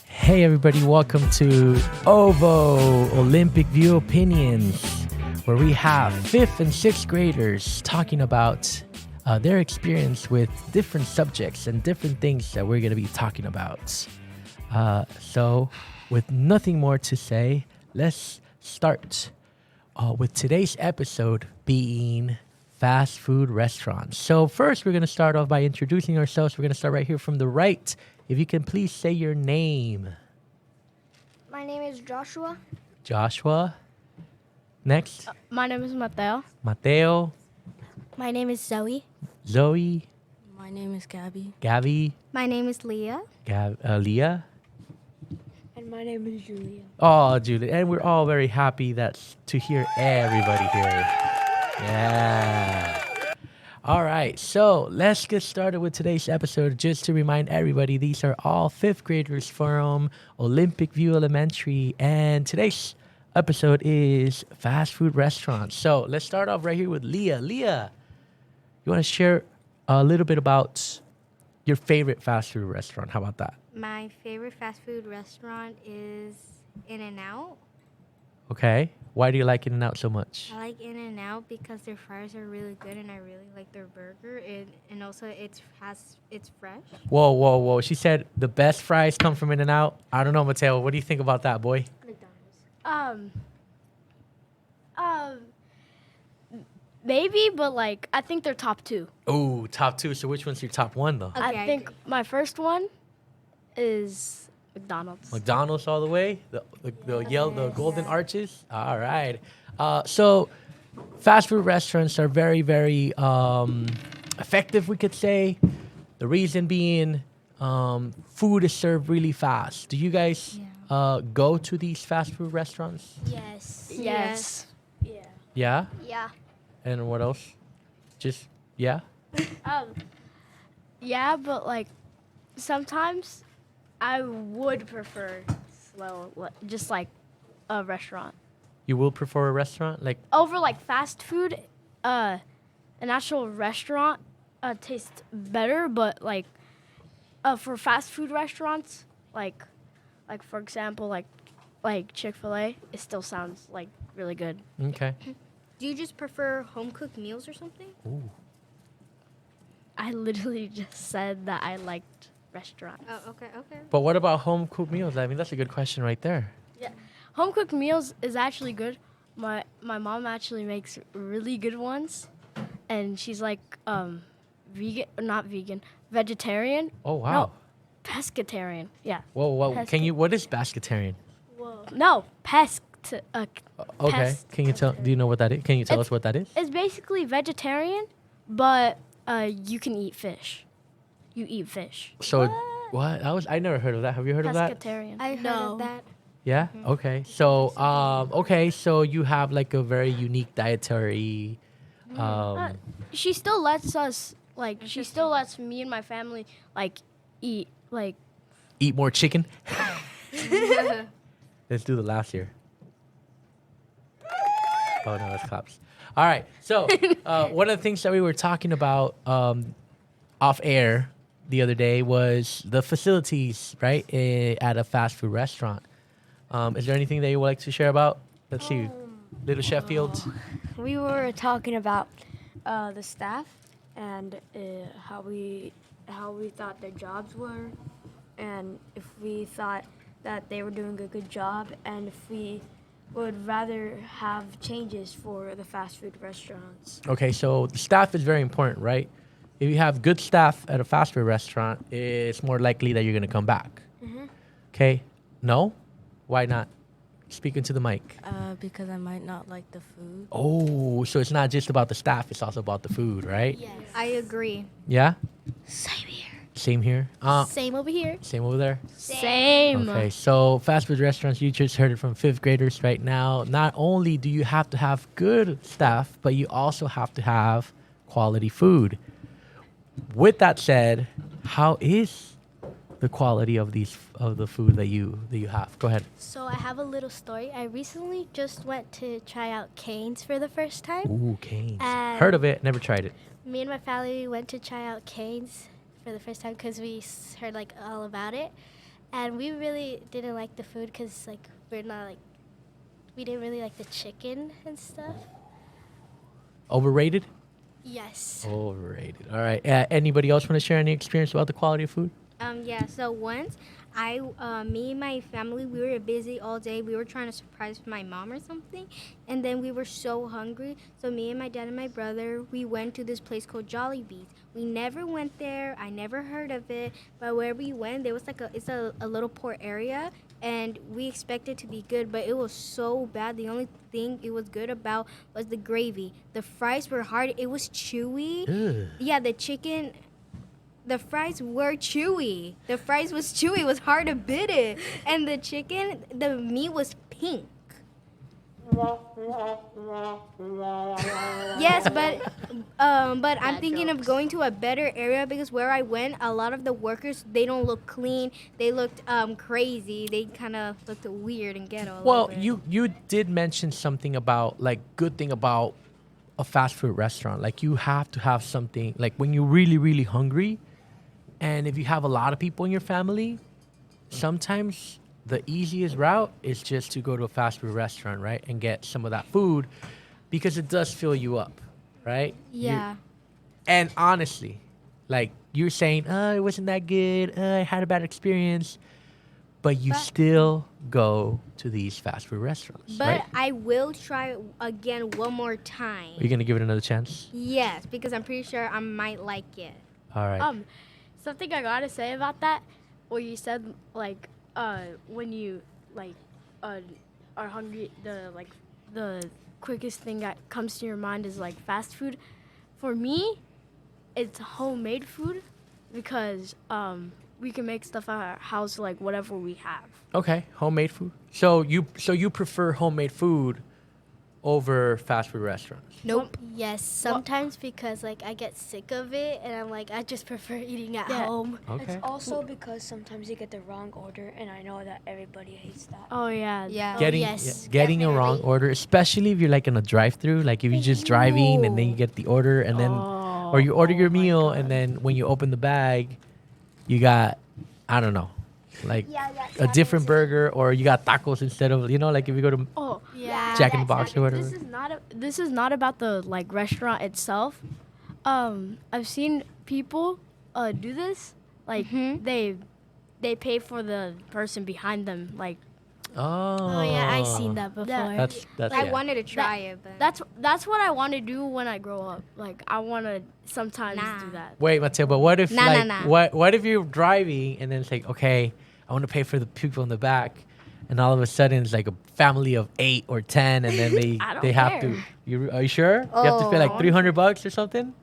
Hey everybody, welcome to OVO Olympic View Opinions, where we have 5th and 6th graders talking about their experience with different subjects and different things that we're going to be talking about. So with nothing more to say, let's start with today's episode being fast food restaurants. So first, we're going to start off by introducing ourselves. We're going to start right here from the right. If you can please say your name. My name is Joshua. Joshua. Next. My name is Mateo. Mateo. My name is Zoe. Zoe. My name is Gabby. Gabby. My name is Leah. Leah. And my name is Julia. Oh, Julie. And we're all very happy to hear everybody here. Yeah. All right, so let's get started with today's episode. Just to remind everybody, these are all 5th graders from Olympic View Elementary, and today's episode is fast food restaurants. So let's start off right here with Leah. Leah, you want to share a little bit about your favorite fast food restaurant? How about that? My favorite fast food restaurant is In-N-Out. Okay. Why do you like In-N-Out so much? I like In-N-Out because their fries are really good, and I really like their burger, and also it's fresh. Whoa. She said the best fries come from In-N-Out. I don't know, Mateo. What do you think about that, boy? Maybe, but like I think they're top 2. Oh, top 2. So which one's your top 1, though? Okay, I think my first one is McDonald's. McDonald's all the way? The golden arches? All right. So fast food restaurants are very, very effective, we could say. The reason being food is served really fast. Do you guys go to these fast food restaurants? Yes. Yes. Yeah? Yeah. And what else? Just, yeah? Yeah, but like sometimes I would prefer just like a restaurant You will prefer a restaurant? Like, over like fast food. An actual restaurant tastes better, but like for fast food restaurants, like for example, like Chick-fil-A, it still sounds like really good. okay. Do you just prefer home-cooked meals or something? Ooh. I literally just said that I liked restaurants. Oh, okay. But what about home cooked meals? I mean, that's a good question right there. Home cooked meals is actually good. My mom actually makes really good ones, and she's like vegetarian. Oh, wow. No, pescatarian. Yeah. Whoa. What is basketarian? No, Okay. Can you tell? Do you know what that is? Can you tell us what that is? It's basically vegetarian, but you can eat fish. You eat fish. So what? I never heard of that. Have you heard of that? Pescatarian. I heard of that. Yeah. Okay. So So you have like a very unique dietary. She still lets us She still lets me and my family eat Eat more chicken. Let's do the last year. Oh no, that's claps. All right. So one of the things that we were talking about off air the other day was the facilities, right, at a fast food restaurant. Is there anything that you would like to share about? Let's see, Little Sheffield. We were talking about the staff and how we thought their jobs were, and if we thought that they were doing a good job, and if we would rather have changes for the fast food restaurants. Okay, so the staff is very important, right? If you have good staff at a fast food restaurant, it's more likely that you're going to come back. Okay? No? Why not? Speak into the mic. Because I might not like the food. Oh, so it's not just about the staff, it's also about the food, right? Yes. I agree. Yeah? Same here. Same here? Same over here. Same over there? Same. Okay, so fast food restaurants, you just heard it from 5th graders right now. Not only do you have to have good staff, but you also have to have quality food. With that said, how is the quality of the food that you have? Go ahead. So I have a little story. I recently just went to try out Cane's for the first time. Ooh, Cane's. And Heard of it, never tried it. Me and my family went to try out Cane's for the first time because we heard like all about it, and we really didn't like the food because like we're not like we didn't really like the chicken and stuff. Overrated? Yes. Overrated. All right. Anybody else want to share any experience about the quality of food? Yeah. So once me and my family, we were busy all day. We were trying to surprise my mom or something, and then we were so hungry. So me and my dad and my brother, we went to this place called Jollibee's. We never went there. I never heard of it. But where we went, there was like it's a little poor area, and we expected it to be good, but it was so bad. The only thing it was good about was the gravy. The fries were hard. It was chewy. Ugh. Yeah, the chicken. The fries were chewy. The fries was chewy. It was hard to bit it. And the chicken, the meat was pink. Yes, but I'm thinking of going to a better area because where I went, a lot of the workers, they don't look clean. They looked crazy. They kind of looked weird and ghetto. a Well, little bit. you did mention something about like good thing about a fast food restaurant. Like you have to have something like when you're really, really hungry, and if you have a lot of people in your family, sometimes the easiest route is just to go to a fast food restaurant, right, and get some of that food because it does fill you up, right? Yeah. And honestly, like you're saying, oh, it wasn't that good. I had a bad experience. But you still go to these fast food restaurants, But right? I will try it again one more time. Are you going to give it another chance? Yes, because I'm pretty sure I might like it. All right. Something I gotta say about that, what you said, like, when you like are hungry, the quickest thing that comes to your mind is like fast food. For me, it's homemade food because we can make stuff at our house, like whatever we have. Okay, homemade food. So you prefer homemade food over fast food restaurants? Nope. Yes, sometimes because like I get sick of it and I'm like I just prefer eating at home. Okay. It's also because sometimes you get the wrong order, and I know that everybody hates that. Oh yeah. Yeah. Getting yes, getting a wrong definitely. order, especially if you're like in a drive-through, like if you're just driving and then you get the order and then or you order your meal and then when you open the bag, you got I don't know, like a different burger or you got tacos instead of, like if you go to Oh Yeah. Jack in the Box or whatever. This is not about the like restaurant itself. I've seen people do this. Like they pay for the person behind them. Like Oh yeah, I seen that before. Yeah. That's I yeah. wanted to try it, but that's what I want to do when I grow up. Like I want to sometimes do that. Wait, Mateo, but what if Nah, nah, nah. what if you're driving and then it's like, okay, I want to pay for the people in the back, and all of a sudden it's like a family of 8 or 10, and then they I don't they have care. to. Are you sure? You have to pay like Oh. $300 or something.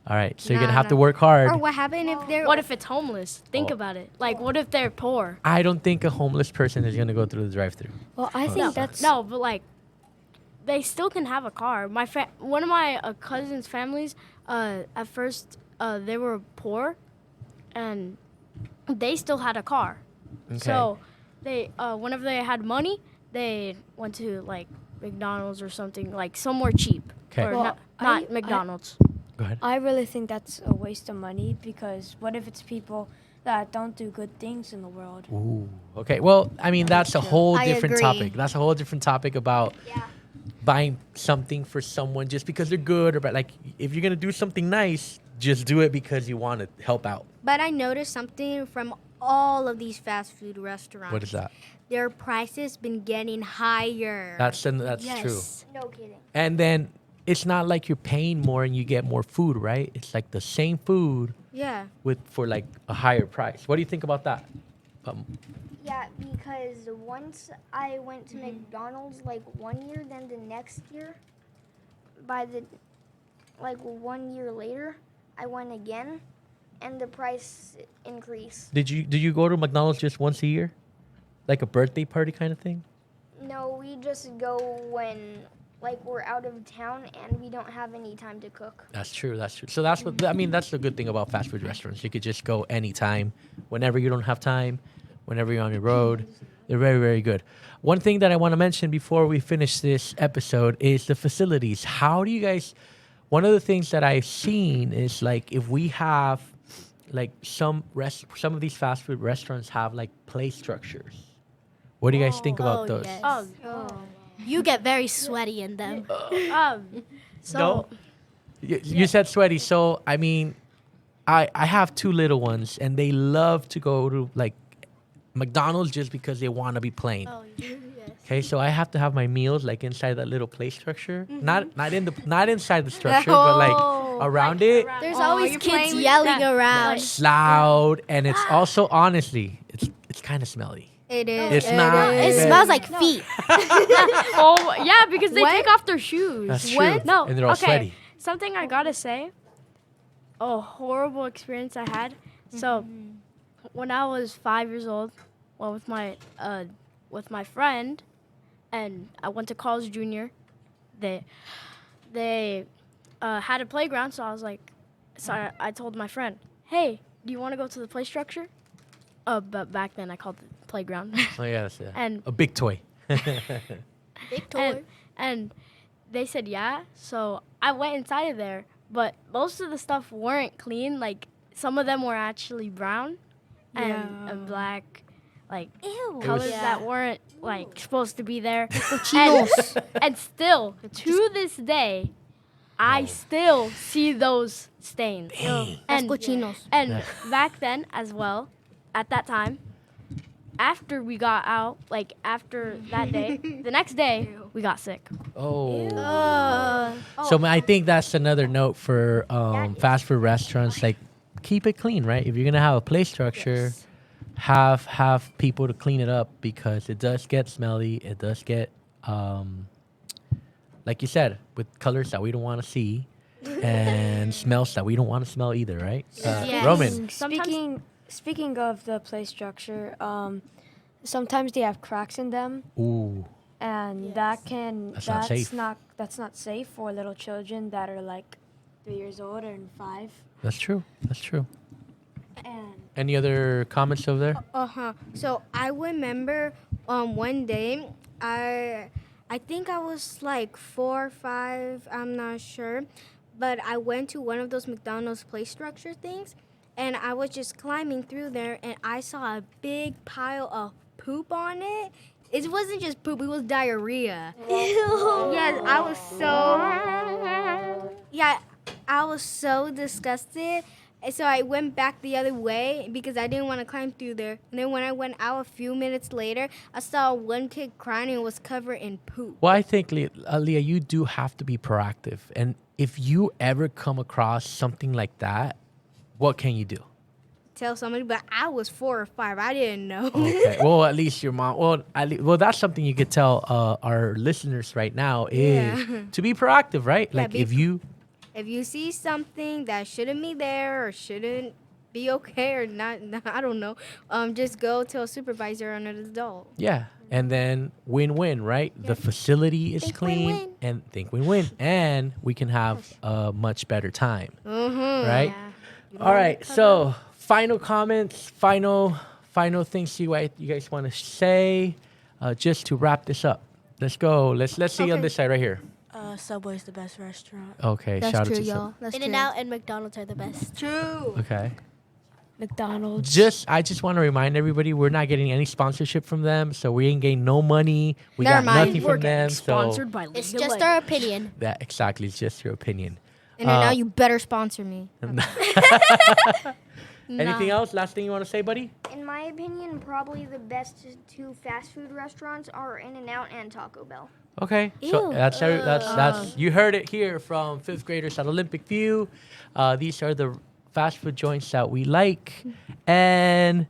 All right, so you're gonna Nah, have to nah. work hard. or what happened if they're What if it's homeless? Think about it. Like what if they're poor? I don't think a homeless person is gonna go through the drive-through. Well, I think that's No, but like they still can have a car. One of my cousins' families, at first they were poor, and they still had a car. Okay. So they whenever they had money, they went to like McDonald's or something like somewhere cheap. Okay. Or Well, not I- McDonald's. Go ahead. I really think that's a waste of money because what if it's people that don't do good things in the world? Ooh. Okay. Well, I mean that's a whole I different agree. topic. That's a whole different topic about buying something for someone just because they're good or bad. Like if you're gonna do something nice, just do it because you want to help out. But I noticed something from all of these fast food restaurants. What is that? Their prices been getting higher. That's true. No kidding. And then it's not like you're paying more and you get more food, right? It's like the same food Yeah. for like a higher price. What do you think about that? Yeah, because once I went to McDonald's like 1 year, then the next year, like 1 year later, I went again, and the price increased. Did you go to McDonald's just once a year, like a birthday party kind of thing? No, we just go when like we're out of town and we don't have any time to cook. That's true. So that's the good thing about fast food restaurants. You could just go anytime, whenever you don't have time, whenever you're on your road. They're very, very good. One thing that I want to mention before we finish this episode is the facilities. How do you guys? One of the things that I've seen is like if we have like some of these fast food restaurants have like play structures. What do you guys think about those? Yes. Oh. You get very sweaty in them. So No? You said sweaty, so I mean, I have 2 little ones, and they love to go to like McDonald's just because they want to be playing. Oh, yes. Okay, so I have to have my meals like inside that little play structure, not inside the structure, but like around it. There's always kids yelling around. It's loud, and it's also honestly, it's kind of smelly. It is. It's not. It smells like feet. oh yeah, because they take off their shoes. That's true. No, And they're all okay. sweaty. Something I gotta say, a horrible experience I had. So, when I was 5 years old, well, with my friend, and I went to Carl's Jr. They had a playground, so I was like, I told my friend, hey, do you want to go to the play structure? But back then I called it playground. Oh yeah, that's And- a big toy. Big toy. and they said yeah, so I went inside of there, but most of the stuff weren't clean. Like some of them were actually brown and black, like colors that weren't like supposed to be there. and still to this day, I still see those stains. And cochinos. and back then as well, at that time, after we got out, like after that day, the next day we got sick. Oh. So I think that's another note for fast food restaurants. Like, keep it clean, right? If you're gonna have a play structure, have people to clean it up, because it does get smelly. It does get, like you said, with colors that we don't want to see, and smells that we don't want to smell either, right? Roman. Speaking of the play structure, sometimes they have cracks in them, Ooh. and That's not safe. that's not safe for little children that are like 3 years old and 5. That's true. That's true. And Any other comments over there? So I remember one day I think I was like 4 or 5, I'm not sure, but I went to one of those McDonald's play structure things, and I was just climbing through there, and I saw a big pile of poop on it. It wasn't just poop, it was diarrhea. Yes, I was so disgusted. And so I went back the other way because I didn't want to climb through there. And then when I went out a few minutes later, I saw one kid crying and it was covered in poop. Well, I think, Leah, you do have to be proactive. And if you ever come across something like that, what can you do? Tell somebody, but I was 4 or 5. I didn't know. Okay. Well, at least your mom. Well, that's something you could tell our listeners right now is to be proactive, right? Yeah, Like if you see something that shouldn't be there or shouldn't be okay or not, I don't know, just go to a supervisor or an adult. Yeah. And then win-win, right? The facility is clean, win-win. and think win-win, and we can have a much better time, right? All right. So final comments, final things you guys want to say, just to wrap this up. Let's go. Let's see on this side right here. Subway's the best restaurant. Okay. That's shout out true, to y'all. That's true. In-N-Out and McDonald's are the best. True. Okay. McDonald's. I just want to remind everybody, we're not getting any sponsorship from them, so we ain't getting no money. We Never got mind. nothing We're from them. getting sponsored by It's League of just our Legends. opinion. That exactly, it's just your opinion. And then now you better sponsor me. Anything else? Last thing you want to say, buddy? In my opinion, probably the best 2 fast food restaurants are In-N-Out and Taco Bell. Okay, so that's you heard it here from 5th graders at Olympic View. These are the fast food joints that we like, and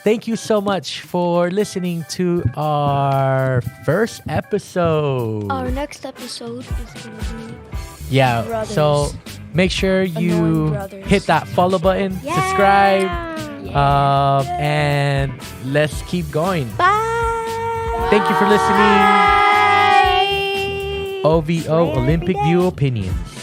thank you so much for listening to our first episode. Our next episode is going to be brothers. So make sure you Annoying brothers. hit that follow button, subscribe, and let's keep going. Bye. Thank you for listening. OVO Olympic View Opinions.